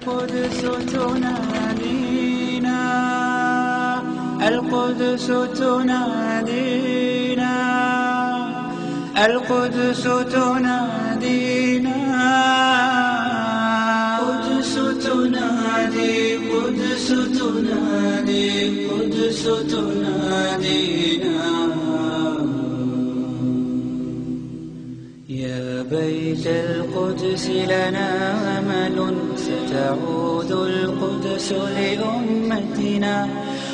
القدس تنادينا، القدس تنادينا، القدس تنادينا، قدس تنادي، قدس تنادي، قدس تنادينا. يا بيت القدس لنا أمل، ستعود القدس لأمتنا،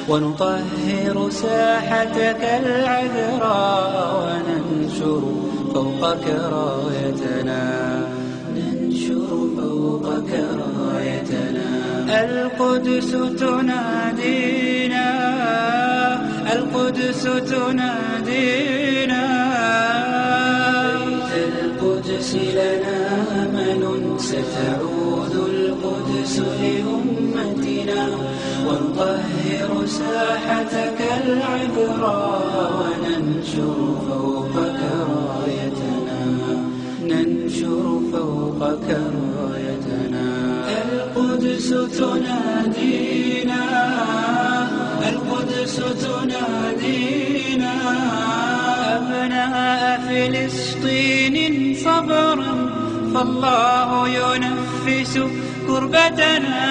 ونطهر ساحتك العذراء، وننشر فوقك رايتنا، ننشر فوقك رايتنا. القدس تنادينا، القدس تنادينا، بيت القدس لنا أمل، ستعود القدس لأمتنا، ونطهر ساحتك العذراء، وننشر فوقك رايتنا، ننشر فوقك رايتنا. القدس تنادينا، القدس تنادينا. أبناء فلسطين صبرا، فالله ينفس كربتنا،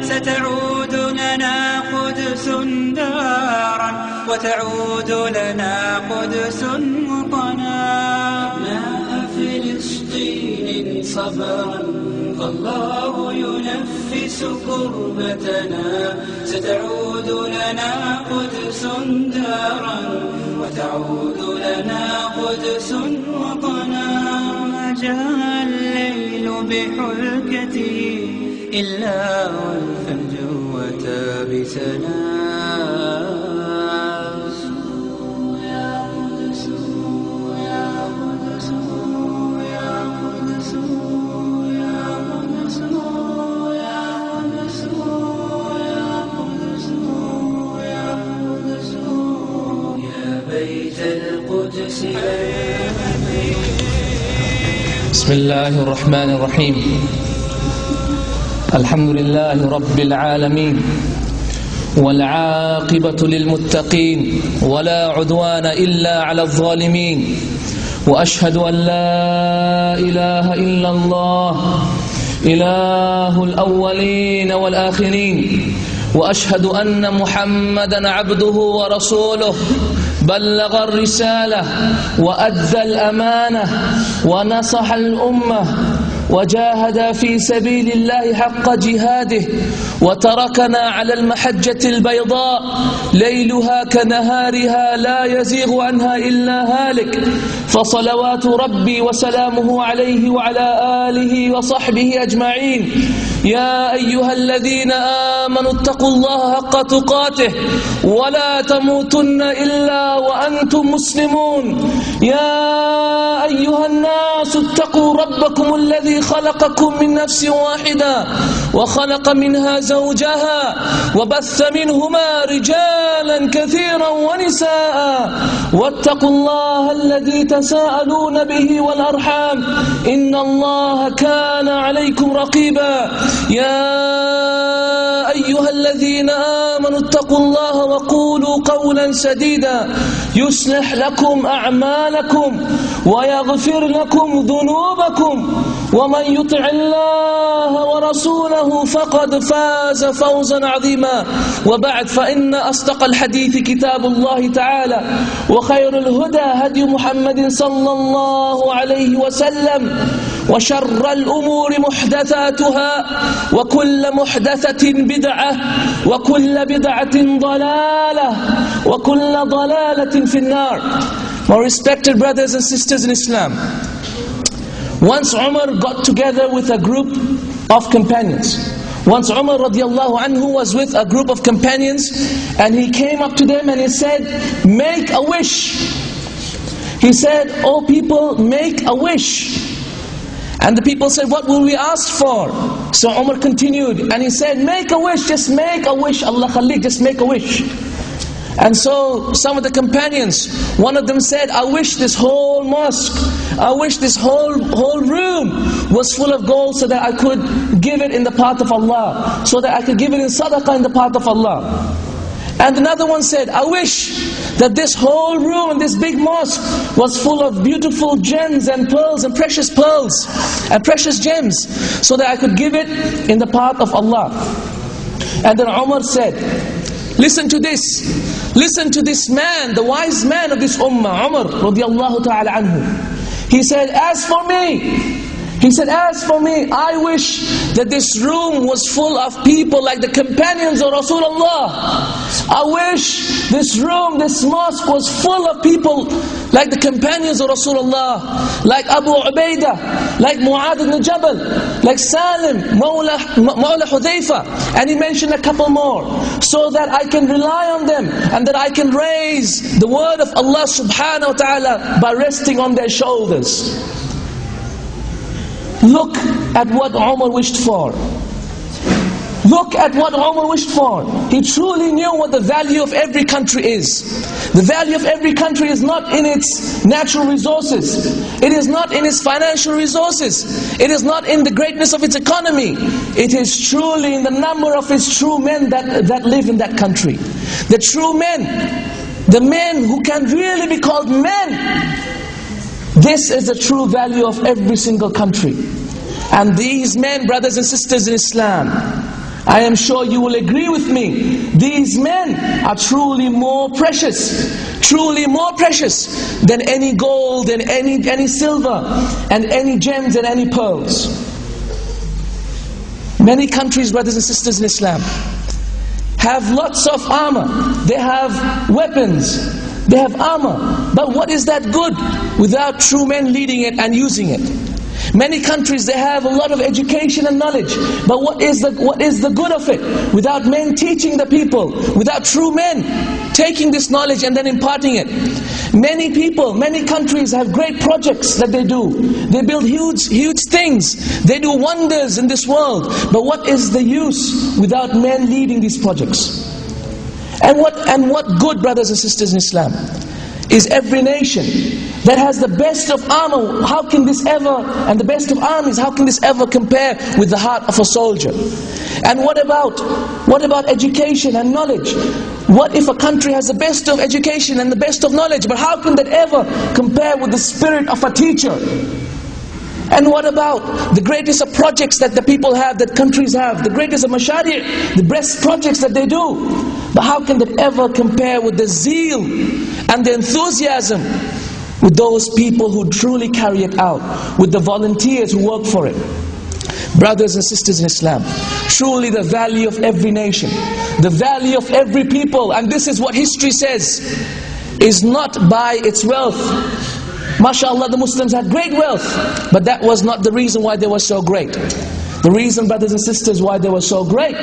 ستعود لنا قدس دارا، وتعود لنا قدس وطنا. أبناء فلسطين صبرا، فالله ينفس كربتنا، ستعود لنا قدس دارا، وتعود لنا قدس وطنا. ما جاء الليل بحلكته إلا والفجر أتى بسلام. يا قدس يا قدس يا قدس يا قدس يا قدس يا قدس يا قدس يا بيت القدس. بسم الله الرحمن الرحيم. الحمد لله رب العالمين، والعاقبة للمتقين، ولا عدوان إلا على الظالمين، وأشهد أن لا إله إلا الله إله الأولين والآخرين، وأشهد أن محمدا عبده ورسوله، بلغ الرسالة وأدى الأمانة ونصح الأمة، وجاهد في سبيل الله حق جهاده، وتركنا على المحجة البيضاء ليلها كنهارها لا يزيغ عنها إلا هالك، فصلوات ربي وسلامه عليه وعلى آله وصحبه أجمعين. يا أيها الذين آمنوا اتقوا الله حق تقاته، ولا تموتن إلا وأنتم مسلمون. يا أيها الناس اتقوا ربكم الذي خلقكم من نفس واحدة، وخلق منها زوجها، وبث منهما رجالا كثيرا ونساء، واتقوا الله الذي تساءلون به والأرحام، إن الله كان عليكم رقيبا. يا أيها الذين آمنوا اتقوا الله وقولوا قولا سديدا، يصلح لكم أعمالكم ويغفر لكم ذنوبكم، ومن يطع الله ورسوله فقد فاز فوزا عظيما. وبعد، فإن أصدق الحديث كتاب الله تعالى، وخير الهدى هدي محمد صلى الله عليه وسلم، وشر الأمور محدثاتها، وكل محدثة بدعة، وكل بدعة ضلالة، وكل ضلالة في النار. My respected brothers and sisters in Islam, once Umar got together with a group of companions. Once Umar radiallahu anhu was with a group of companions, and he came up to them and he said, make a wish. He said, oh people, make a wish. And the people said, what will we ask for? So Umar continued and he said, make a wish, just make a wish, Allah khalik, just make a wish. And so some of the companions, one of them said, I wish this whole mosque I wish this whole room was full of gold so that I could give it in the path of Allah, so that I could give it in sadaqah in the path of Allah. And another one said, I wish that this whole room, this big mosque, was full of beautiful gems and pearls and precious gems, so that I could give it in the path of Allah. And then Umar said, listen to this man, the wise man of this ummah, Umar radiallahu ta'ala anhu. He said, as for me, I wish that this room was full of people like the companions of Rasulullah. I wish this room, this mosque was full of people like the companions of Rasulullah, like Abu Ubaidah, like Mu'adh ibn Jabal, like Salim, Mawla Hudayfa, and he mentioned a couple more, so that I can rely on them and that I can raise the word of Allah subhanahu wa ta'ala by resting on their shoulders. Look at what Umar wished for. Look at what Umar wished for. He truly knew what the value of every country is. The value of every country is not in its natural resources. It is not in its financial resources. It is not in the greatness of its economy. It is truly in the number of its true men that live in that country. The true men, the men who can really be called men. This is the true value of every single country. And these men, brothers and sisters in Islam, I am sure you will agree with me, these men are truly more precious than any gold and any silver and any gems and any pearls. Many countries, brothers and sisters in Islam, have lots of armor, they have weapons, they have armor, but what is that good without true men leading it and using it? Many countries, they have a lot of education and knowledge, but what is the good of it without men teaching the people, without true men taking this knowledge and then imparting it? Many people, many countries have great projects that they do. They build huge things. They do wonders in this world, but what is the use without men leading these projects? And what good, brothers and sisters in Islam, is every nation that has the best of armor, how can this ever, and the best of armies, how can this ever compare with the heart of a soldier? And what about education and knowledge? What if a country has the best of education and the best of knowledge, but how can that ever compare with the spirit of a teacher? And what about the greatest of projects that the people have, that countries have, the greatest of mashari', the best projects that they do? But how can that ever compare with the zeal and the enthusiasm with those people who truly carry it out, with the volunteers who work for it? Brothers and sisters in Islam, truly the value of every nation, the value of every people, and this is what history says, is not by its wealth. MashaAllah, the Muslims had great wealth, but that was not the reason why they were so great. The reason, brothers and sisters, why they were so great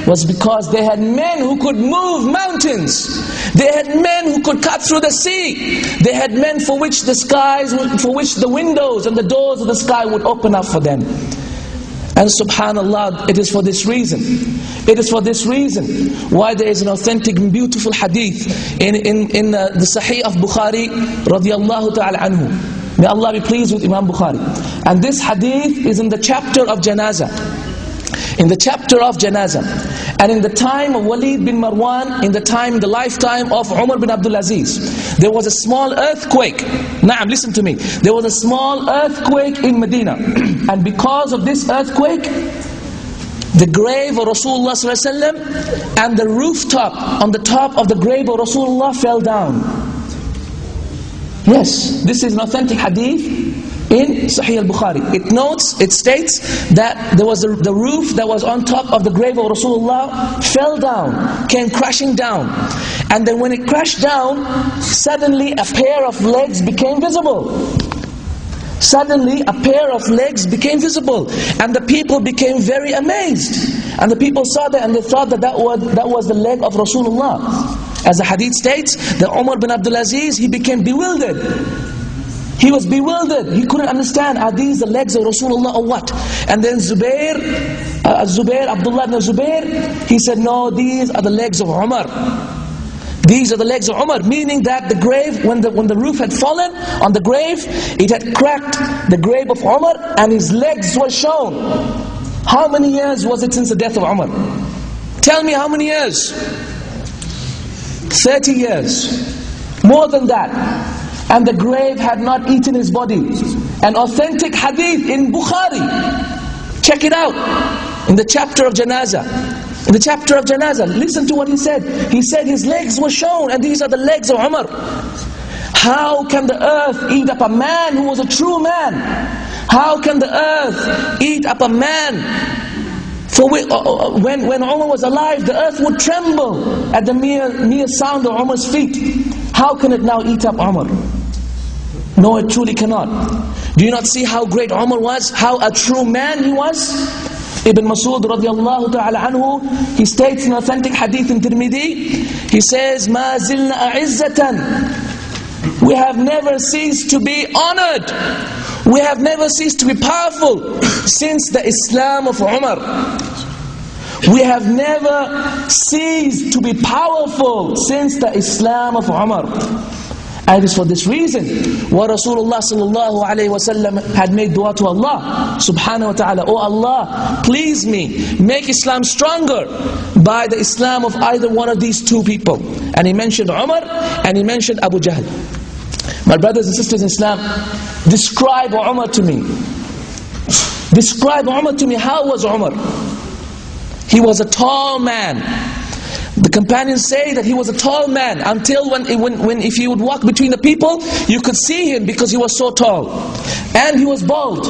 was because they had men who could move mountains. They had men who could cut through the sea. They had men for which the windows and the doors of the sky would open up for them. And subhanallah, it is for this reason why there is an authentic and beautiful hadith in the Sahih of Bukhari radiyallahu ta'ala anhu. May Allah be pleased with Imam Bukhari. And this hadith is in the chapter of Janazah. In the chapter of Janazah. And in the time of Walid bin Marwan, in the lifetime of Umar bin Abdul Aziz, there was a small earthquake. Naam, listen to me. There was a small earthquake in Medina. And because of this earthquake, the grave of Rasulullah ﷺ and the rooftop on the top of the grave of Rasulullah fell down. Yes, this is an authentic hadith in Sahih al-Bukhari. It states that there was the roof that was on top of the grave of Rasulullah fell down, came crashing down. And then when it crashed down, suddenly a pair of legs became visible. Suddenly a pair of legs became visible, and the people became very amazed. And the people saw that and they thought that was the leg of Rasulullah. As the hadith states, that Umar bin Abdul Aziz, he became bewildered. He was bewildered. He couldn't understand, are these the legs of Rasulullah or what? And then Abdullah ibn Zubair, he said, no, these are the legs of Umar. These are the legs of Umar, meaning that the grave, when the roof had fallen on the grave, it had cracked the grave of Umar and his legs were shown. How many years was it since the death of Umar? Tell me how many years? 30 years. More than that. And the grave had not eaten his body. An authentic hadith in Bukhari. Check it out. In the chapter of Janazah. In the chapter of Janazah, listen to what he said. He said his legs were shown, and these are the legs of Umar. How can the earth eat up a man who was a true man? How can the earth eat up a man? For when Umar was alive, the earth would tremble at the mere sound of Umar's feet. How can it now eat up Umar? No, it truly cannot. Do you not see how great Umar was? How a true man he was? Ibn Mas'ud radiallahu ta'ala anhu, he states in authentic hadith in Tirmidhi, he says, مَا زِلْنَا أَعِزَّةً. We have never ceased to be honored. We have never ceased to be powerful since the Islam of Umar. We have never ceased to be powerful since the Islam of Umar. And it is for this reason why Rasulullah sallallahu alayhi wa sallam had made dua to Allah subhanahu wa ta'ala. Oh Allah, please me, make Islam stronger by the Islam of either one of these two people. And he mentioned Umar and he mentioned Abu Jahl. My brothers and sisters in Islam, describe Umar to me. Describe Umar to me. How was Umar? He was a tall man. The companions say that he was a tall man until when if he would walk between the people, you could see him because he was so tall. And he was bald.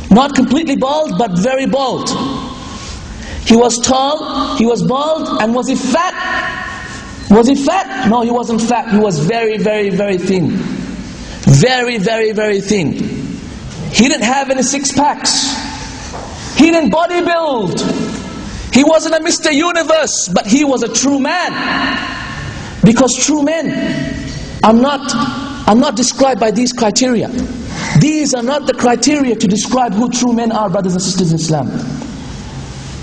Not completely bald, but very bald. He was tall, he was bald, and was he fat? Was he fat? No, he wasn't fat. He was very, very, very thin. Very, very, very thin. He didn't have any six packs. He didn't bodybuild. He wasn't a Mr. Universe, but he was a true man. Because true men are not described by these criteria. These are not the criteria to describe who true men are, brothers and sisters in Islam.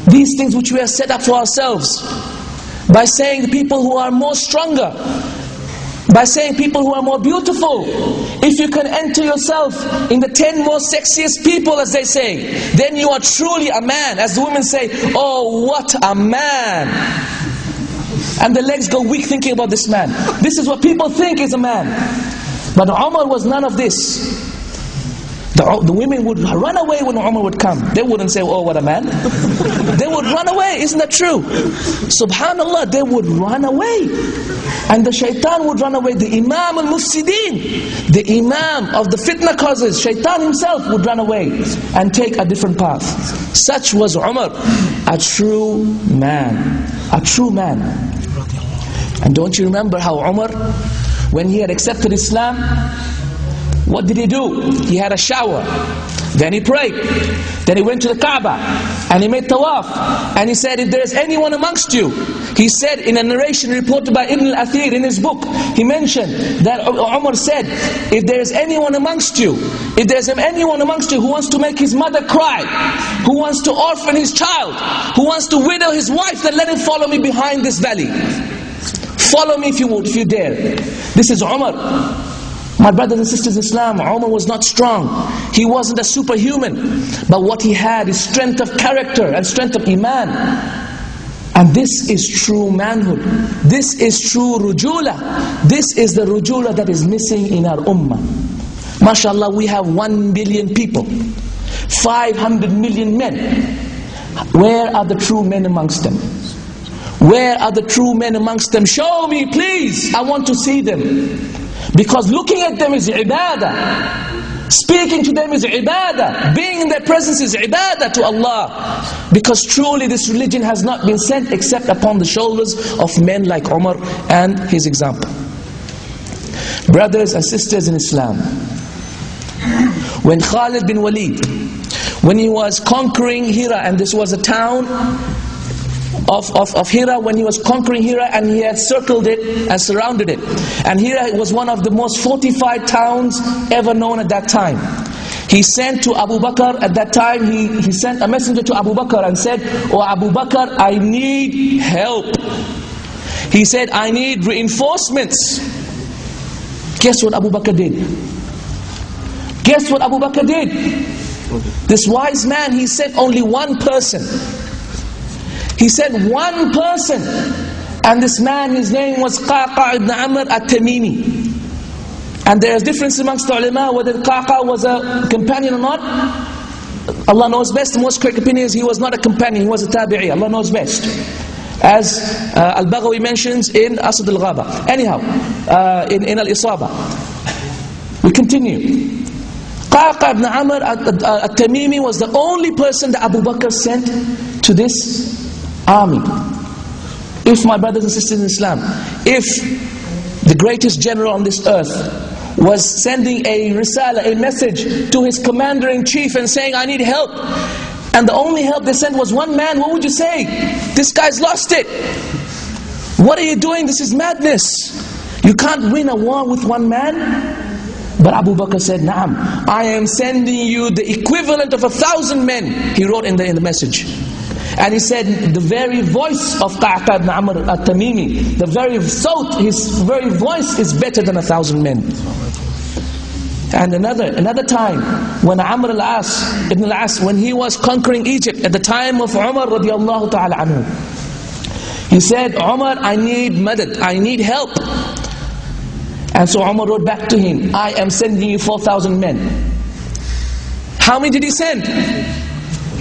These things which we have set up for ourselves, by saying the people who are more stronger, by saying people who are more beautiful. If you can enter yourself in the 10 most sexiest people, as they say, then you are truly a man. As the women say, oh, what a man. And the legs go weak thinking about this man. This is what people think is a man. But Umar was none of this. The women would run away when Umar would come. They wouldn't say, oh, what a man. They would run away. Isn't that true? Subhanallah, they would run away. And the shaitan would run away. The Imam al-Mufsideen, the Imam of the fitna causes, shaitan himself would run away and take a different path. Such was Umar, a true man. A true man. And don't you remember how Umar, when he had accepted Islam, what did he do? He had a shower. Then he prayed. Then he went to the Kaaba and he made tawaf. And he said, if there is anyone amongst you, he said in a narration reported by Ibn al-Athir in his book, he mentioned that Umar said, if there is anyone amongst you, if there is anyone amongst you who wants to make his mother cry, who wants to orphan his child, who wants to widow his wife, then let him follow me behind this valley. Follow me if you would, if you dare. This is Umar. My brothers and sisters in Islam, Umar was not strong. He wasn't a superhuman. But what he had is strength of character and strength of iman. And this is true manhood. This is true rujula. This is the rujula that is missing in our ummah. MashaAllah, we have 1 billion people. 500 million men. Where are the true men amongst them? Where are the true men amongst them? Show me, please. I want to see them. Because looking at them is ibadah. Speaking to them is ibadah. Being in their presence is ibadah to Allah. Because truly this religion has not been sent except upon the shoulders of men like Umar and his example. Brothers and sisters in Islam, when Khalid bin Walid, when he was conquering Hira, and this was a town of Hira, when he was conquering Hira, and he had circled it and surrounded it. And Hira was one of the most fortified towns ever known at that time. He sent to Abu Bakr at that time, he sent a messenger to Abu Bakr and said, oh Abu Bakr, I need help. He said, I need reinforcements. Guess what Abu Bakr did? Guess what Abu Bakr did? This wise man, he sent only one person. He sent one person. And this man, his name was Qaqa ibn Amr at-Tamimi. And there is difference amongst the ulama whether Qaqa was a companion or not. Allah knows best. The most correct opinion is he was not a companion, he was a tabi'i. Allah knows best. As Al-Baghawi mentions in Asad al-Ghaba. Anyhow, in Al-Isaba. We continue. Qaqa ibn Amr at-Tamimi was the only person that Abu Bakr sent to this army. If, my brothers and sisters in Islam, if the greatest general on this earth was sending a risala, a message to his commander-in-chief and saying, I need help, and the only help they sent was one man, what would you say? This guy's lost it. What are you doing? This is madness. You can't win a war with one man. But Abu Bakr said, Naam, I am sending you the equivalent of 1,000 men, he wrote in the message. And he said, the very voice of Qaqa ibn Amr at-Tamimi, the very sawt, his very voice is better than 1,000 men. And another time, when Amr ibn al-As, when he was conquering Egypt, at the time of Umar radiallahu ta'ala anhu, he said, Umar, I need madad, I need help. And so Umar wrote back to him, I am sending you 4,000 men. How many did he send?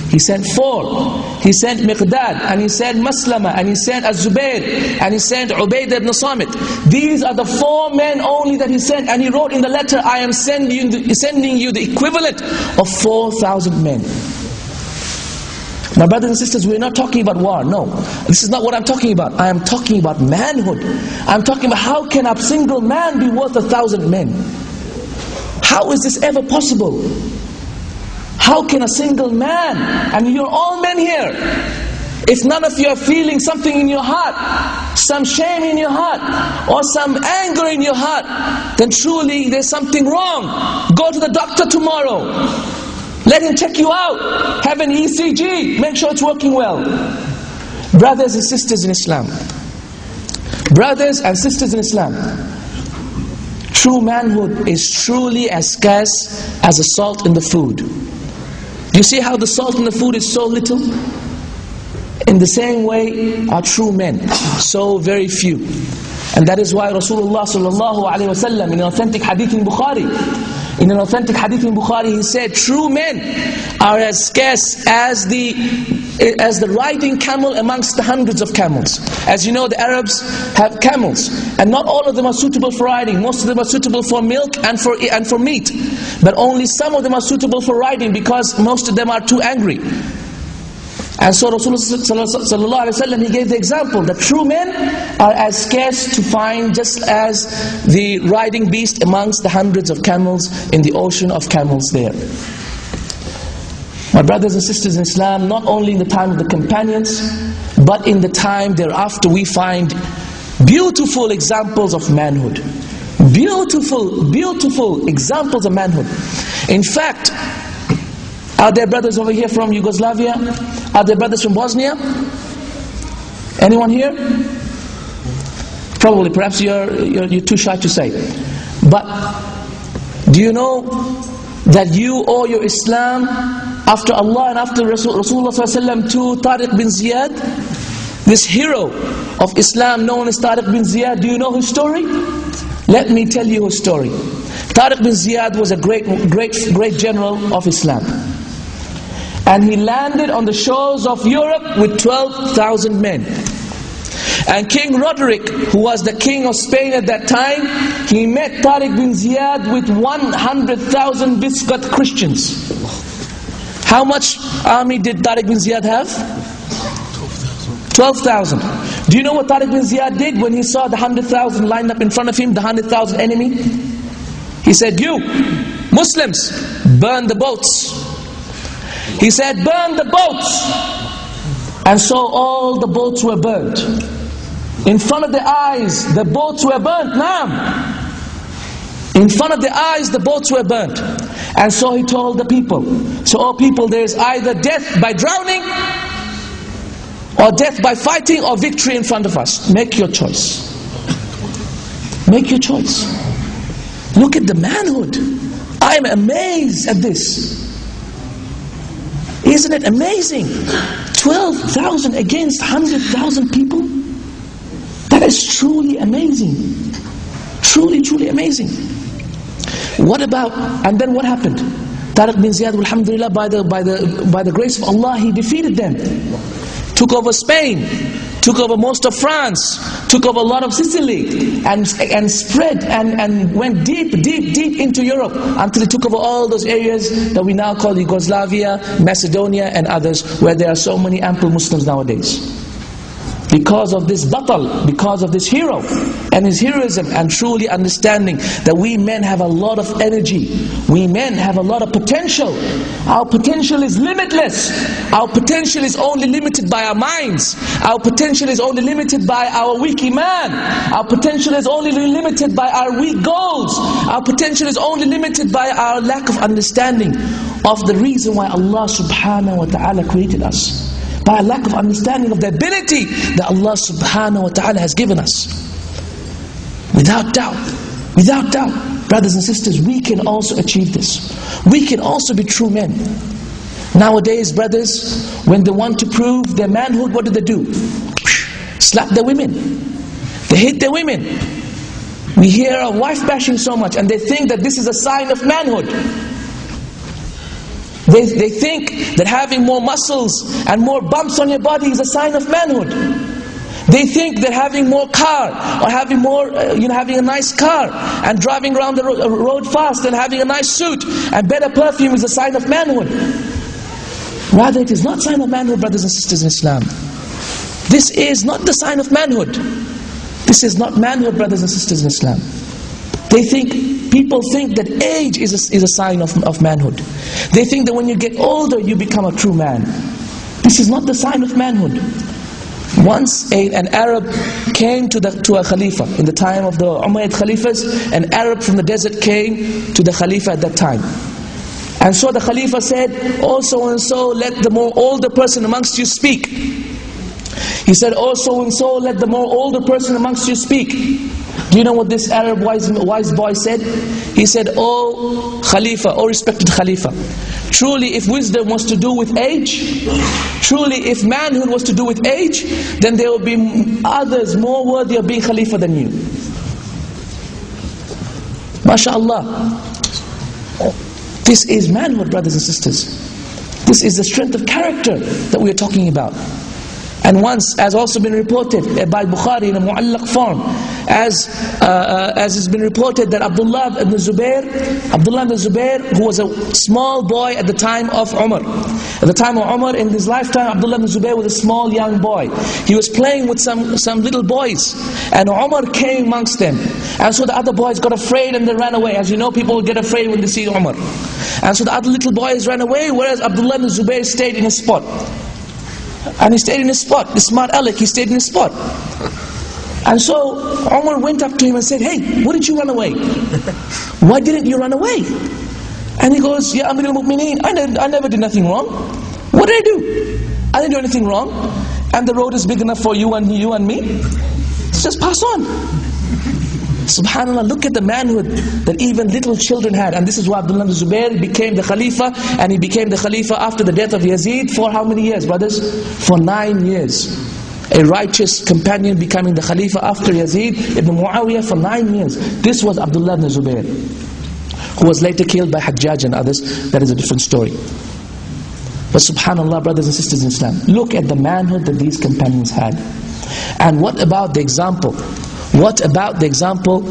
He sent 4. He sent Miqdad, and he sent Maslama, and he sent Az-Zubair, and he sent Ubaidah ibn Samit. These are the 4 men only that he sent. And he wrote in the letter, I am sending you the equivalent of 4,000 men. My brothers and sisters, we're not talking about war, no. This is not what I'm talking about. I am talking about manhood. I'm talking about how can a single man be worth 1,000 men? How is this ever possible? How can a single man, and you're all men here, if none of you are feeling something in your heart, some shame in your heart, or some anger in your heart, then truly there's something wrong. Go to the doctor tomorrow. Let him check you out. Have an ECG. Make sure it's working well. Brothers and sisters in Islam. Brothers and sisters in Islam. True manhood is truly as scarce as the salt in the food. You see how the salt in the food is so little? In the same way are true men, so very few. And that is why Rasulullah sallallahu alaihi wasallam in an authentic hadith in Bukhari, he said, true men are as scarce as the riding camel amongst the hundreds of camels. As you know, the Arabs have camels, and not all of them are suitable for riding. Most of them are suitable for milk and for meat, but only some of them are suitable for riding because most of them are too angry. And so Rasulullah sallallahu alaihi wasallam, he gave the example that true men are as scarce to find just as the riding beast amongst the hundreds of camels in the ocean of camels there. My brothers and sisters in Islam, not only in the time of the companions, but in the time thereafter, we find beautiful examples of manhood. Beautiful, beautiful examples of manhood. In fact, are there brothers over here from Yugoslavia? Are there brothers from Bosnia? Anyone here? Probably, perhaps you're too shy to say. But do you know that you owe your Islam after Allah and after Rasulullah ﷺ to Tariq bin Ziyad? This hero of Islam known as Tariq bin Ziyad, do you know his story? Let me tell you his story. Tariq bin Ziyad was a great general of Islam. And he landed on the shores of Europe with 12,000 men. And King Roderick, who was the king of Spain at that time, he met Tariq bin Ziyad with 100,000 Visigoth Christians. How much army did Tariq bin Ziyad have? 12,000. Do you know what Tariq bin Ziyad did when he saw the 100,000 lined up in front of him, the 100,000 enemy? He said, you Muslims, burn the boats. He said, burn the boats. And so all the boats were burnt. In front of their eyes, the boats were burnt. Naam. In front of their eyes, the boats were burnt. And so he told the people, so, oh people, there is either death by drowning, or death by fighting, or victory in front of us. Make your choice. Make your choice. Look at the manhood. I am amazed at this. Isn't it amazing? 12,000 against 100,000 people? That is truly amazing. Truly, truly amazing. What about, and then what happened? Tariq bin Ziyad, alhamdulillah, by the grace of Allah, he defeated them. Took over Spain, took over most of France, took over a lot of Sicily, and spread and went deep into Europe until he took over all those areas that we now call Yugoslavia, Macedonia and others, where there are so many ample Muslims nowadays. Because of this batal, because of this hero and his heroism, and truly understanding that we men have a lot of energy, we men have a lot of potential. Our potential is limitless. Our potential is only limited by our minds. Our potential is only limited by our weak iman. Our potential is only limited by our weak goals. Our potential is only limited by our lack of understanding of the reason why Allah subhanahu wa ta'ala created us. By a lack of understanding of the ability that Allah subhanahu wa ta'ala has given us. Without doubt, brothers and sisters, we can also achieve this. We can also be true men. Nowadays, brothers, when they want to prove their manhood, what do? Slap their women. They hit their women. We hear of wife bashing so much, and they think that this is a sign of manhood. They think that having more muscles and more bumps on your body is a sign of manhood. They think that having more car, or having more, having a nice car and driving around the road fast and having a nice suit and better perfume is a sign of manhood. Rather, it is not a sign of manhood, brothers and sisters in Islam. This is not the sign of manhood. This is not manhood, brothers and sisters in Islam. People think that age is a sign of manhood. They think that when you get older, you become a true man. This is not the sign of manhood. Once an Arab came to a Khalifa, in the time of the Umayyad Khalifas, an Arab from the desert came to the Khalifa at that time. And so the Khalifa said, "Oh, so and so, let the more older person amongst you speak." He said, "Oh, so and so, let the more older person amongst you speak." Do you know what this Arab wise boy said? He said, "Oh Khalifa, oh respected Khalifa, truly if wisdom was to do with age, truly if manhood was to do with age, then there will be others more worthy of being Khalifa than you." MashaAllah. This is manhood, brothers and sisters. This is the strength of character that we are talking about. And once, as also been reported by Bukhari in a mu'allaq form, as has been reported that Abdullah ibn Zubair, who was a small boy at the time of Umar. At the time of Umar, in his lifetime, Abdullah ibn Zubair was a small young boy. He was playing with some little boys, and Umar came amongst them. And so the other boys got afraid and they ran away. As you know, people get afraid when they see Umar. And so the other little boys ran away, whereas Abdullah ibn Zubair stayed in his spot. And he stayed in his spot. The smart aleck, he stayed in his spot. And so Umar went up to him and said, "Hey, why did you run away? Why didn't you run away?" And he goes, "Ya Amir al-Mu'mineen, I never did nothing wrong. What did I do? I didn't do anything wrong. And the road is big enough for you and me. Just pass on." SubhanAllah, look at the manhood that even little children had. And this is why Abdullah ibn Zubair became the Khalifa, and he became the Khalifa after the death of Yazid for how many years, brothers? For 9 years. A righteous companion becoming the Khalifa after Yazid ibn Muawiyah for 9 years. This was Abdullah ibn Zubair, who was later killed by Hajjaj and others. That is a different story. But SubhanAllah, brothers and sisters in Islam, look at the manhood that these companions had. And what about the example? What about the example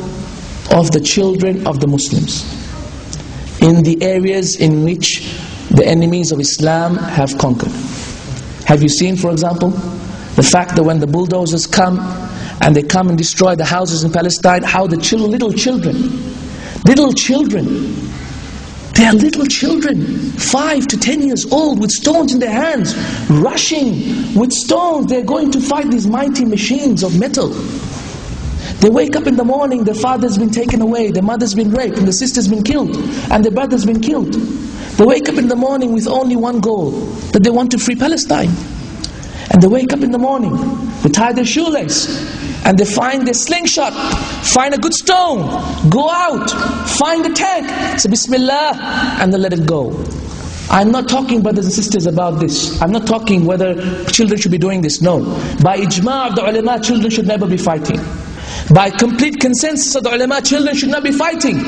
of the children of the Muslims in the areas in which the enemies of Islam have conquered? Have you seen, for example, the fact that when the bulldozers come and they come and destroy the houses in Palestine, how the little children, they are little children, 5 to 10 years old, with stones in their hands, rushing with stones. They're going to fight these mighty machines of metal. They wake up in the morning, their father's been taken away, their mother's been raped, and the sister's been killed, and their brother's been killed. They wake up in the morning with only one goal, that they want to free Palestine. And they wake up in the morning, they tie their shoelace, and they find their slingshot, find a good stone, go out, find a tank, say Bismillah, and they let it go. I'm not talking, brothers and sisters, about this. I'm not talking whether children should be doing this. No. By ijma' of the ulama, children should never be fighting. By complete consensus of the ulama, children should not be fighting.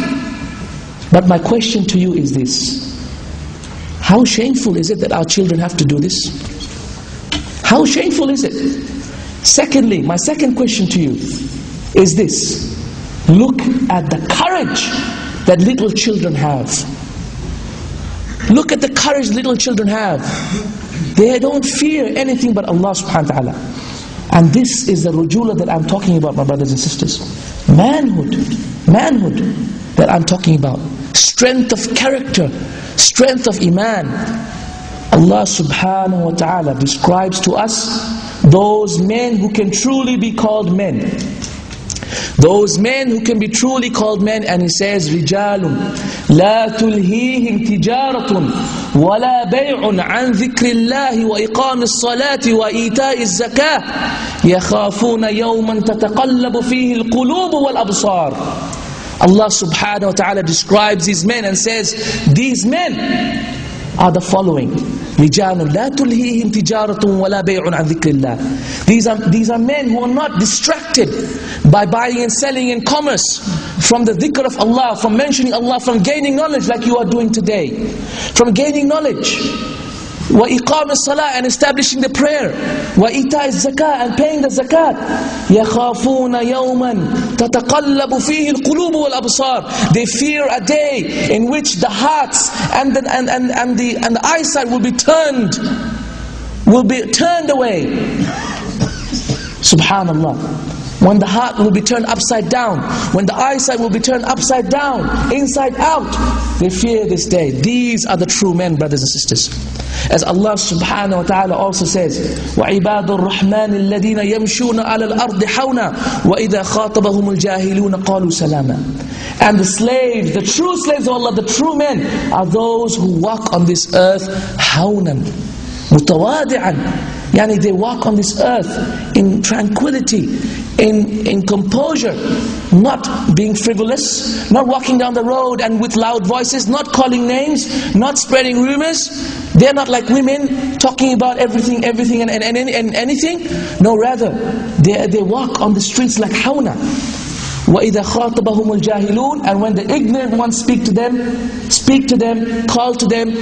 But my question to you is this. How shameful is it that our children have to do this? How shameful is it? Secondly, my second question to you is this. Look at the courage that little children have. Look at the courage little children have. They don't fear anything but Allah subhanahu wa ta'ala. And this is the rujula that I'm talking about, my brothers and sisters. Manhood that I'm talking about. Strength of character, strength of iman. Allah subhanahu wa ta'ala describes to us those men who can truly be called men. Those men who can be truly called men, and He says, رِجَالٌ لَا تُلْهِيهِمْ تِجَارَةٌ وَلَا بَيْعٌ عَنْ ذِكْرِ اللَّهِ وَإِقَامِ الصَّلَاةِ وَإِيتَاءِ الزَّكَاةِ يَخَافُونَ يَوْمًا تَتَقَلَّبُ فِيهِ الْقُلُوبُ وَالْأَبْصَارِ. Allah subhanahu wa ta'ala describes these men and says, these men are the following. رِجَالٌ لَا تُلْهِيهِمْ تِجَارَةٌ وَلَا بَيْعٌ عَنْ ذِكْرِ اللَّهِ. These are men who are not distracted by buying and selling in commerce from the dhikr of Allah, from mentioning Allah, from gaining knowledge like you are doing today, from gaining knowledge. وَإِقَامِ الصَّلَاةِ, and establishing the prayer. وَإِيتَاءِ الزَّكَاةِ, and paying the zakat. يَخَافُونَ يَوْمًا تَتَقَلَّبُ فِيهِ الْقُلُوبُ وَالْأَبْصَارِ. They fear a day in which the hearts and the eyesight will be turned away. Subhanallah. When the heart will be turned upside down, when the eyesight will be turned upside down, inside out, they fear this day. These are the true men, brothers and sisters. As Allah subhanahu wa ta'ala also says, وَعِبَادُ الرَّحْمَنِ الَّذِينَ يَمْشُونَ عَلَى الْأَرْضِ حَوْنًا وَإِذَا خَاطَبَهُمُ الْجَاهِلُونَ قَالُوا سَلَامًا. And the slaves, the true slaves of Allah, the true men, are those who walk on this earth حَوْنًا مُتَوَادِعًا. Yani they walk on this earth in tranquility, in composure, not being frivolous, not walking down the road and with loud voices, not calling names, not spreading rumors. They're not like women talking about everything and anything. No, rather, they walk on the streets like hawna. وَإِذَا خَاطَبَهُمُ الْجَاهِلُونَ. And when the ignorant ones speak to them, call to them,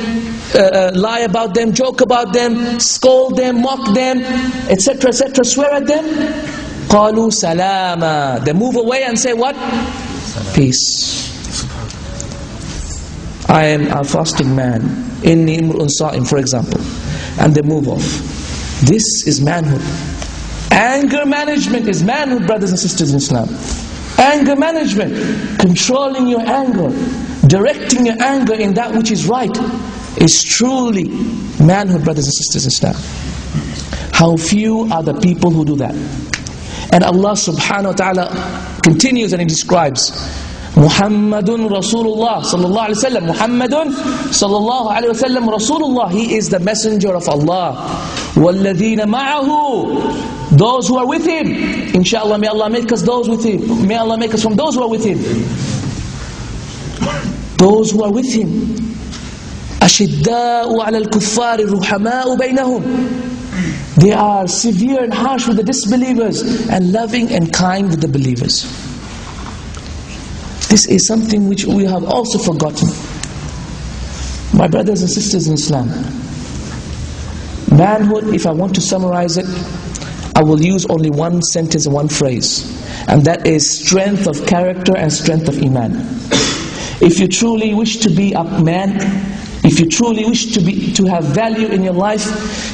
lie about them, joke about them, scold them, mock them, etc., swear at them, قَالُوا سَلَامًا. They move away and say what? Peace. I am a fasting man. إِنِّي إِمْرُؤٌ صَائِمٌ, for example. And they move off. This is manhood. Anger management is manhood, brothers and sisters in Islam. Anger management, controlling your anger, directing your anger in that which is right, is truly manhood, brothers and sisters in Islam. How few are the people who do that. And Allah subhanahu wa ta'ala continues and He describes Muhammadun Rasulullah sallallahu alayhi wa sallam. Muhammadun sallallahu alayhi wa sallam Rasulullah. He is the messenger of Allah. وَالَّذِينَ مَعَهُ. Those who are with Him. Inshallah, may Allah make us those with Him. May Allah make us from those who are with Him. Those who are with Him. أَشِدَّاءُ عَلَى الْكُفَّارِ رُحَمَاءُ بَيْنَهُمْ. They are severe and harsh with the disbelievers and loving and kind with the believers. This is something which we have also forgotten. My brothers and sisters in Islam, manhood, if I want to summarize it, I will use only one sentence and one phrase, and that is strength of character and strength of iman. If you truly wish to be a man, if you truly wish to have value in your life,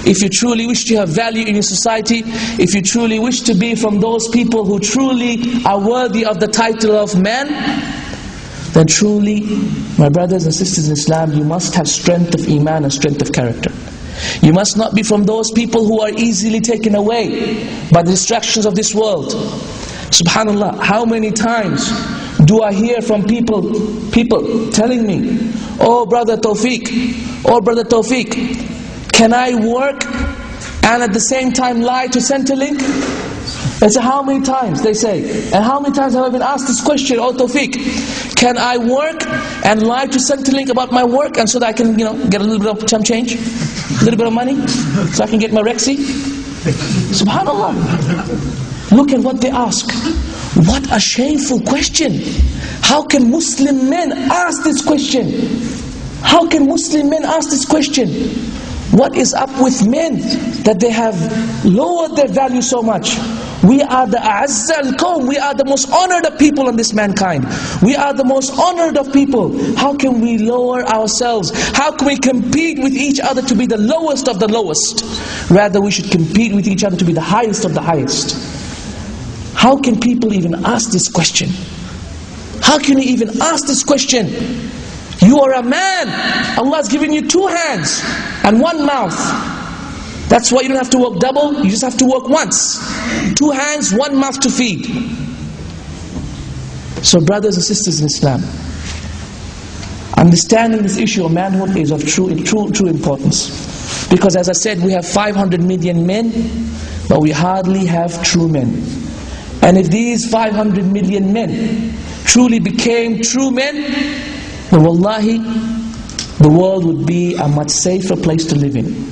if you truly wish to have value in your society, if you truly wish to be from those people who truly are worthy of the title of man, then truly, my brothers and sisters in Islam, you must have strength of iman and strength of character. You must not be from those people who are easily taken away by the distractions of this world. Subhanallah, how many times do I hear from people telling me, oh brother Tawfiq, can I work and at the same time lie to Centrelink? They say, how many times? They say. And how many times have I been asked this question, oh Tawfiq, can I work and lie to Centrelink about my work and so that I can, get a little bit of chump change, a little bit of money, so I can get my Rexy? Subhanallah. Look at what they ask. What a shameful question. How can Muslim men ask this question? How can Muslim men ask this question? What is up with men that they have lowered their value so much? We are the A'azza al-Qawm. We are the most honored of people on this mankind. We are the most honored of people. How can we lower ourselves? How can we compete with each other to be the lowest of the lowest? Rather, we should compete with each other to be the highest of the highest. How can people even ask this question? How can you even ask this question? You are a man. Allah has given you 2 hands and 1 mouth. That's why you don't have to work double, you just have to work once. 2 hands, 1 mouth to feed. So brothers and sisters in Islam, understanding this issue of manhood is of true importance. Because as I said, we have 500 million men, but we hardly have true men. And if these 500 million men truly became true men, then wallahi, the world would be a much safer place to live in.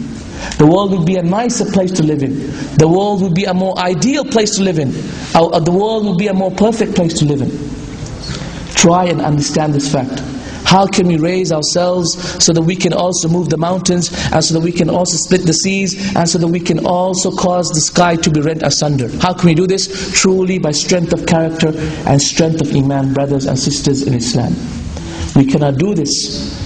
The world would be a nicer place to live in. The world would be a more ideal place to live in. The world would be a more perfect place to live in. Try and understand this fact. How can we raise ourselves so that we can also move the mountains, and so that we can also split the seas, and so that we can also cause the sky to be rent asunder? How can we do this? Truly by strength of character and strength of Iman, brothers and sisters in Islam. We cannot do this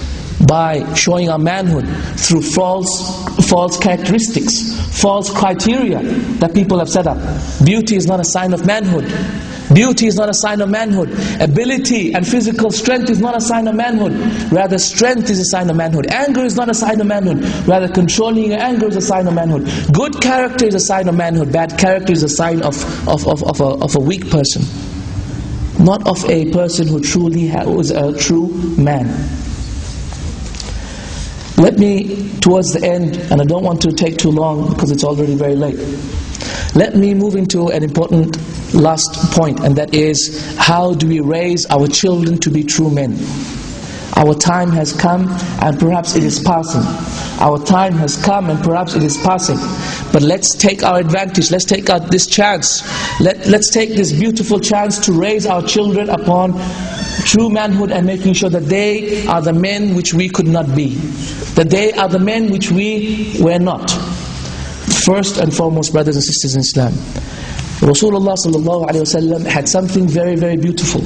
by showing our manhood through false characteristics, false criteria that people have set up. Beauty is not a sign of manhood. Beauty is not a sign of manhood. Ability and physical strength is not a sign of manhood. Rather, strength is a sign of manhood. Anger is not a sign of manhood. Rather, controlling your anger is a sign of manhood. Good character is a sign of manhood. Bad character is a sign of a weak person. Not of a person who truly was a true man. Let me, towards the end, and I don't want to take too long because it's already very late, let me move into an important last point, and that is, how do we raise our children to be true men? Our time has come and perhaps it is passing. Our time has come and perhaps it is passing. But let's take our advantage, let's take out this chance. Let's take this beautiful chance to raise our children upon true manhood and making sure that they are the men which we could not be. That they are the men which we were not. First and foremost, brothers and sisters in Islam, Rasulullah sallallahu alaihi wasallam had something very, very beautiful.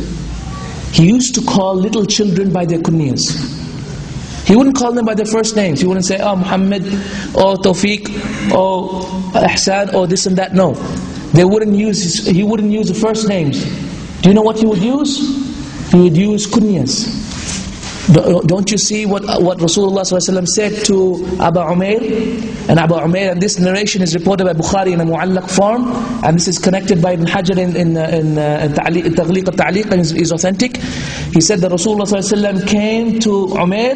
He used to call little children by their kunyas. He wouldn't call them by their first names. He wouldn't say, oh Muhammad, oh Tawfiq, oh Ihsan, or this and that. No. He wouldn't use the first names. Do you know what he would use? He would use kunyas. Don't you see what Rasulullah ﷺ said to Abu Umair? And Abu Umair, and this narration is reported by Bukhari in a mu'allaq form, and this is connected by Ibn Hajar in Taghliq al-Ta'liq, and is authentic. He said that Rasulullah ﷺ came to Umair,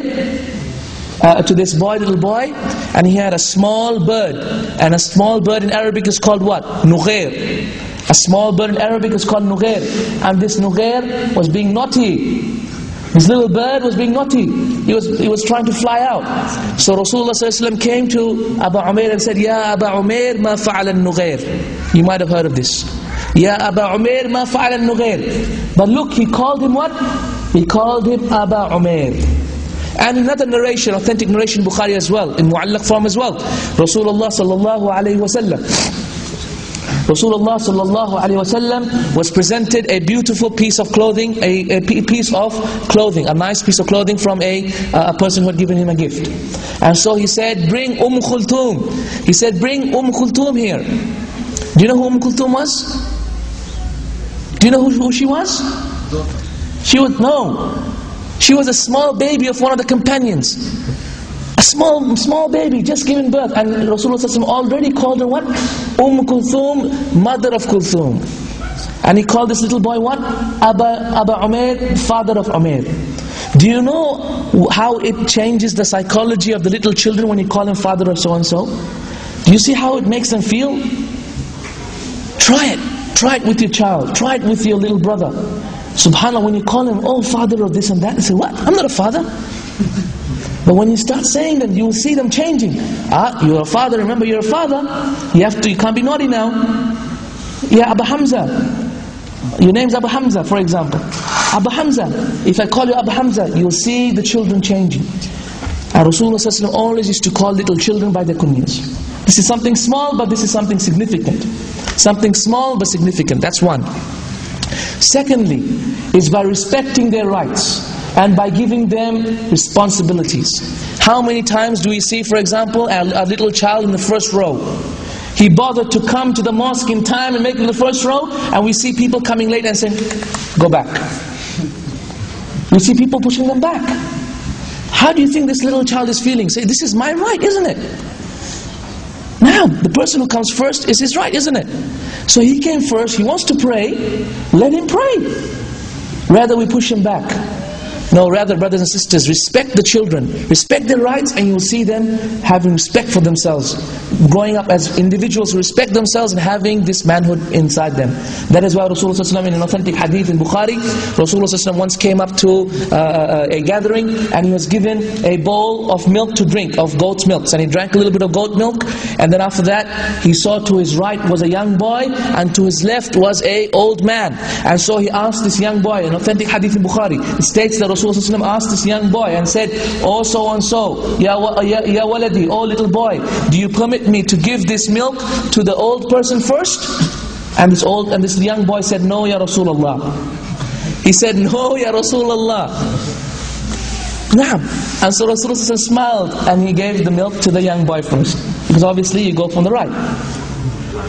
to this little boy, and he had a small bird. And a small bird in Arabic is called what? Nughair. A small bird in Arabic is called Nughair. And this Nughair was being naughty. This little bird was being naughty. He was trying to fly out. So Rasulullah ﷺ came to Abu Umair and said, Ya Abu Umair, ma fa'ala al-Nughair. You might have heard of this. Ya Abu Umair, ma fa'ala al-Nughair. But look, he called him what? He called him Abu Umair. And another narration, authentic narration, Bukhari as well, in mu'allaq form as well. Rasulullah sallallahu alayhi wa sallam, Rasulullah sallallahu alaihi wasallam was presented a beautiful piece of clothing, a piece of clothing, a nice piece of clothing from a person who had given him a gift. And so he said, bring Kulthum. He said, bring Kulthum here. Do you know who Kulthum was? Do you know who she was? She was a small baby of one of the companions. A small baby, just giving birth. And Rasulullah already called her what? Kulthum, mother of Kulthum. And he called this little boy what? Abu Umair, father of Umair. Do you know how it changes the psychology of the little children when you call him father of so-and-so? Do you see how it makes them feel? Try it. Try it with your child. Try it with your little brother. SubhanAllah, when you call him, oh, father of this and that, they say, what? I'm not a father. But when you start saying them, you will see them changing. Ah, you're a father, remember you're a father. You can't be naughty now. Yeah, Abu Hamza. Your name's Abu Hamza, for example. Abu Hamza. If I call you Abu Hamza, you'll see the children changing. And Rasulullah ﷺ always used to call little children by their kunyas. This is something small, but this is something significant. Something small but significant, that's one. Secondly, is by respecting their rights and by giving them responsibilities. How many times do we see, for example, a little child in the first row? He bothered to come to the mosque in time and make it in the first row, and we see people coming late and saying, go back. We see people pushing them back. How do you think this little child is feeling? Say, this is my right, isn't it? Now, the person who comes first is his right, isn't it? So he came first, he wants to pray, let him pray. Rather we push him back. No, rather, brothers and sisters, respect the children, respect their rights, and you'll see them having respect for themselves, growing up as individuals who respect themselves and having this manhood inside them. That is why Rasulullah ﷺ, in an authentic hadith in Bukhari, Rasulullah ﷺ once came up to a gathering, and he was given a bowl of milk to drink, of goat's milk, and he drank a little bit of goat milk, and then after that, he saw to his right was a young boy, and to his left was an old man. And so he asked this young boy, an authentic hadith in Bukhari, it states that Rasulullah ﷺ asked this young boy and said, oh so and so, ya waladi, oh little boy, do you permit me to give this milk to the old person first? And this young boy said, no ya Rasulullah. He said, no ya Rasulullah. Naam. And so Rasulullah smiled and he gave the milk to the young boy first, because obviously you go from the right.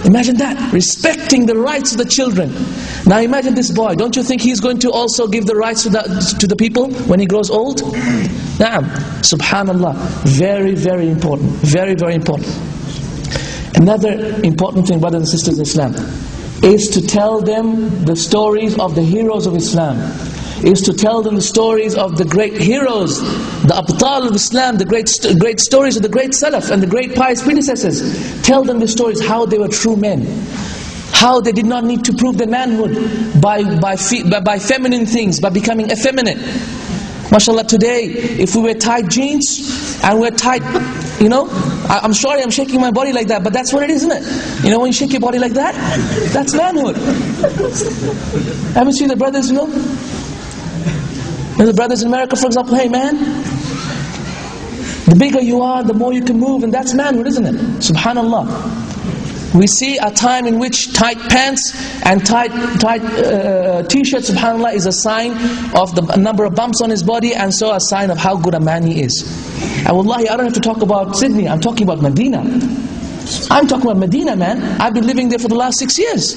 Imagine that, respecting the rights of the children. Now imagine this boy, don't you think he's going to also give the rights to the people when he grows old? Naam, subhanallah, very, very important, very, very important. Another important thing, brothers and sisters in Islam, is to tell them the stories of the heroes of Islam. Is to tell them the stories of the great heroes, the abtal of Islam, the great stories of the great salaf and the great pious predecessors. Tell them the stories, how they were true men, how they did not need to prove their manhood by feminine things, by becoming effeminate. MashaAllah, today, if we wear tight jeans and we're tight, you know, I'm sorry I'm shaking my body like that, but that's what it is, isn't it? You know, when you shake your body like that, that's manhood. Haven't you seen the brothers, you know? And the brothers in America, for example, hey man, the bigger you are, the more you can move, and that's manhood, isn't it? Subhanallah. We see a time in which tight pants and tight t-shirts, subhanallah, is a sign of the number of bumps on his body, and so a sign of how good a man he is. And wallahi, I don't have to talk about Sydney, I'm talking about Medina. I'm talking about Medina, man. I've been living there for the last 6 years.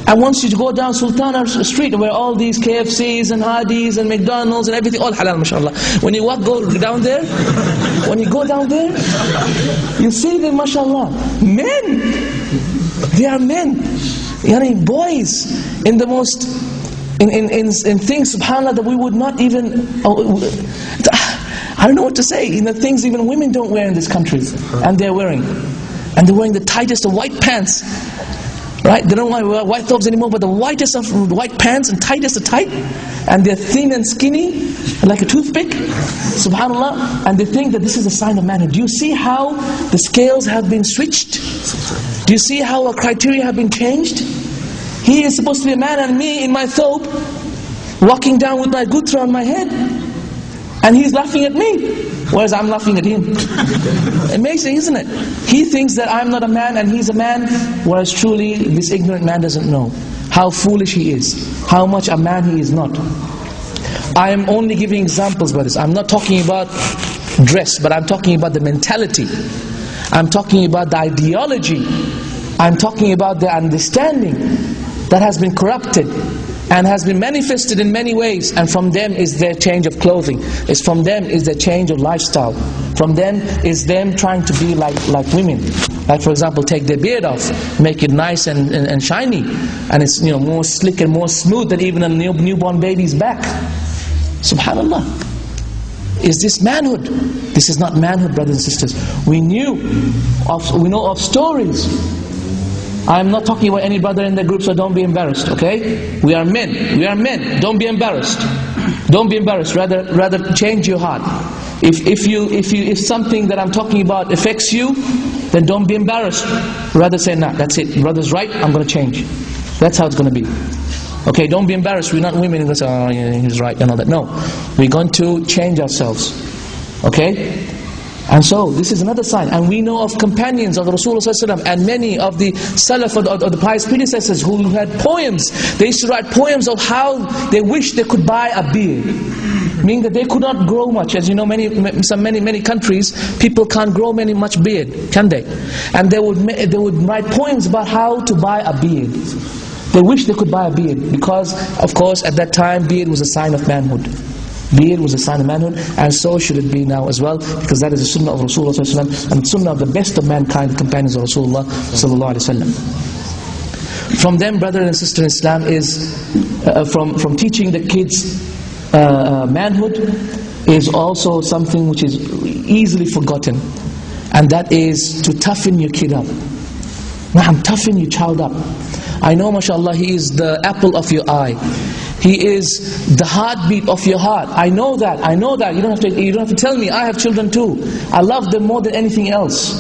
And once you go down Sultana Street, where all these KFCs and Hardee's and McDonald's and everything, all halal, mashallah. When you go down there, you see them, mashallah, men. They are men. Yani boys in the most, in things, subhanallah, that we would not even, I don't know what to say, in the things even women don't wear in this country, and they're wearing. And they're wearing the tightest of white pants. Right? They don't wear white thobes anymore, but the whitest of white pants and tightest of tight. And they're thin and skinny, like a toothpick. Subhanallah. And they think that this is a sign of manhood. Do you see how the scales have been switched? Do you see how our criteria have been changed? He is supposed to be a man, and me in my thobe, walking down with my gutra on my head. And he's laughing at me, whereas I'm laughing at him. Amazing, isn't it? He thinks that I'm not a man and he's a man, whereas truly this ignorant man doesn't know how foolish he is, how much a man he is not. I am only giving examples by this. I'm not talking about dress, but I'm talking about the mentality. I'm talking about the ideology. I'm talking about the understanding that has been corrupted and has been manifested in many ways, and from them is their change of clothing, is from them is their change of lifestyle, from them is them trying to be like women. Like for example, take their beard off, make it nice and shiny, and it's, you know, more slick and more smooth than even a newborn baby's back. Subhanallah. is this manhood? This is not manhood, brothers and sisters. We know of stories. I'm not talking about any brother in the group, so don't be embarrassed, okay? We are men. We are men. Don't be embarrassed. Don't be embarrassed. Rather change your heart. If something that I'm talking about affects you, then don't be embarrassed. Rather say, nah, that's it. Brother's right, I'm going to change. That's how it's going to be. Okay, don't be embarrassed. We're not women who say, oh, yeah, he's right and all that. No, we're going to change ourselves. Okay? And so, this is another sign. And we know of companions of the Rasulullah ﷺ and many of the Salaf or the pious predecessors who had poems. They used to write poems of how they wish they could buy a beard. Meaning that they could not grow much. As you know, many countries, people can't grow much beard, can they? And they would write poems about how to buy a beard. They wish they could buy a beard because, of course, at that time, beard was a sign of manhood. Beard was a sign of manhood, and so should it be now as well, because that is the sunnah of Rasulullah ﷺ and the sunnah of the best of mankind, the companions of Rasulullah ﷺ. From them, brother and sister in Islam, is from teaching the kids manhood is also something which is easily forgotten, and that is to toughen your kid up. Na'am, toughen your child up. I know, mashallah, he is the apple of your eye. He is the heartbeat of your heart. I know that. You don't have to tell me. I have children too. I love them more than anything else.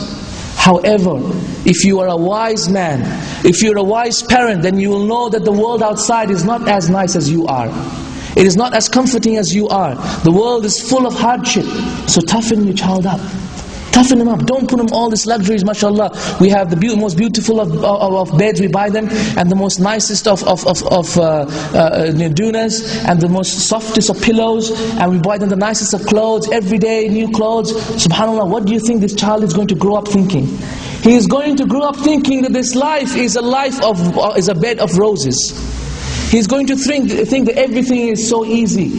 However, if you are a wise man, if you're a wise parent, then you will know that the world outside is not as nice as you are. It is not as comforting as you are. The world is full of hardship. So toughen your child up. Toughen them up. Don't put them all these luxuries, mashallah. We have the most beautiful of beds, we buy them, and the most nicest of dunas, and the most softest of pillows, and we buy them the nicest of clothes, every day new clothes. Subhanallah, what do you think this child is going to grow up thinking? He is going to grow up thinking that this life is a bed of roses. He's going to think that everything is so easy.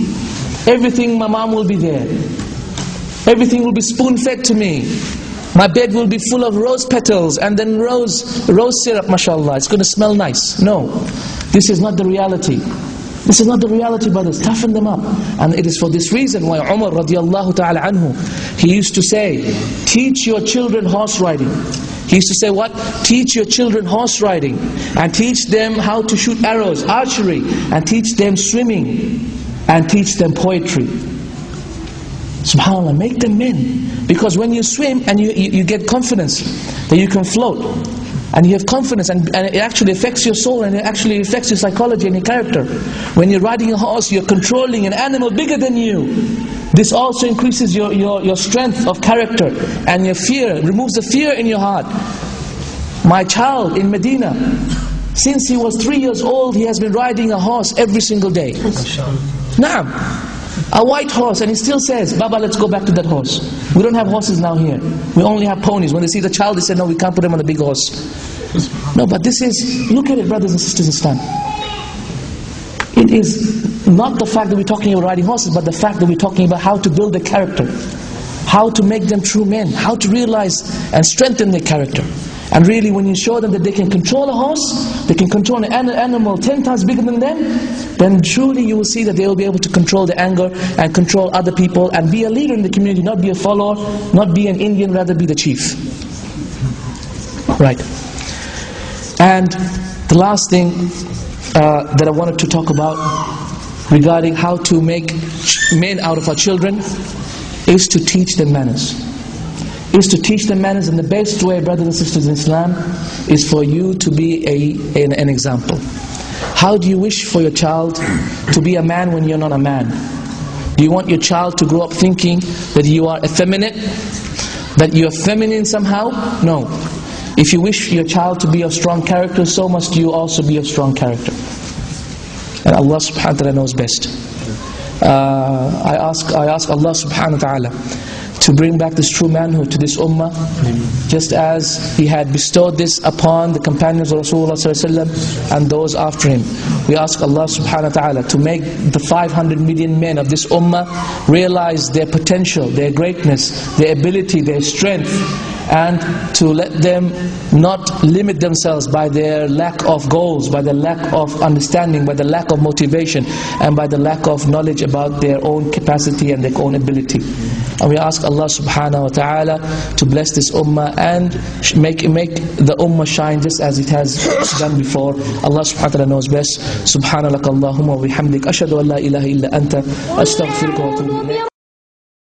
Everything, my mom will be there. Everything will be spoon-fed to me. My bed will be full of rose petals and then rose syrup, mashallah. It's going to smell nice. No, this is not the reality. This is not the reality, brothers. Toughen them up. And it is for this reason why Umar radiallahu ta'ala anhu, he used to say, teach your children horse riding. He used to say what? Teach your children horse riding, and teach them how to shoot arrows, archery, and teach them swimming, and teach them poetry. Subhanallah, make them men. Because when you swim and you get confidence that you can float, and you have confidence, and it actually affects your soul, and it actually affects your psychology and your character. When you're riding a horse, you're controlling an animal bigger than you. This also increases your strength of character and your fear, removes the fear in your heart. My child in Medina, since he was 3 years old, he has been riding a horse every single day. Naam. A white horse, and he still says, Baba, let's go back to that horse. We don't have horses now here. We only have ponies. When they see the child, they say, no, we can't put him on the big horse. No, but this is, look at it, brothers and sisters in Islam. It is not the fact that we're talking about riding horses, but the fact that we're talking about how to build their character, how to make them true men, how to realize and strengthen their character. And really, when you show them that they can control a horse, they can control an animal 10 times bigger than them, then truly you will see that they will be able to control their anger and control other people and be a leader in the community, not be a follower, not be an Indian, rather be the chief. Right. And the last thing that I wanted to talk about regarding how to make men out of our children is to teach them manners. Is to teach them manners, and the best way, brothers and sisters in Islam, is for you to be an example. How do you wish for your child to be a man when you're not a man? Do you want your child to grow up thinking that you are effeminate? That you are feminine somehow? No. If you wish your child to be of strong character, so must you also be of strong character. And Allah subhanahu wa ta'ala knows best. I ask Allah subhanahu wa ta'ala to bring back this true manhood to this ummah, just as He had bestowed this upon the companions of Rasulullah ﷺ and those after him. We ask Allah subhanahu wa ta'ala to make the 500 million men of this ummah realize their potential, their greatness, their ability, their strength, and to let them not limit themselves by their lack of goals, by the lack of understanding, by the lack of motivation, and by the lack of knowledge about their own capacity and their own ability. And we ask Allah subhanahu wa ta'ala to bless this ummah and make the ummah shine just as it has done before. Allah subhanahu wa ta'ala knows best. Subhanallah Allahumma wa bihamdik ashhadu an la ilaha illa anta astaghfiruka wa atubu ilayk.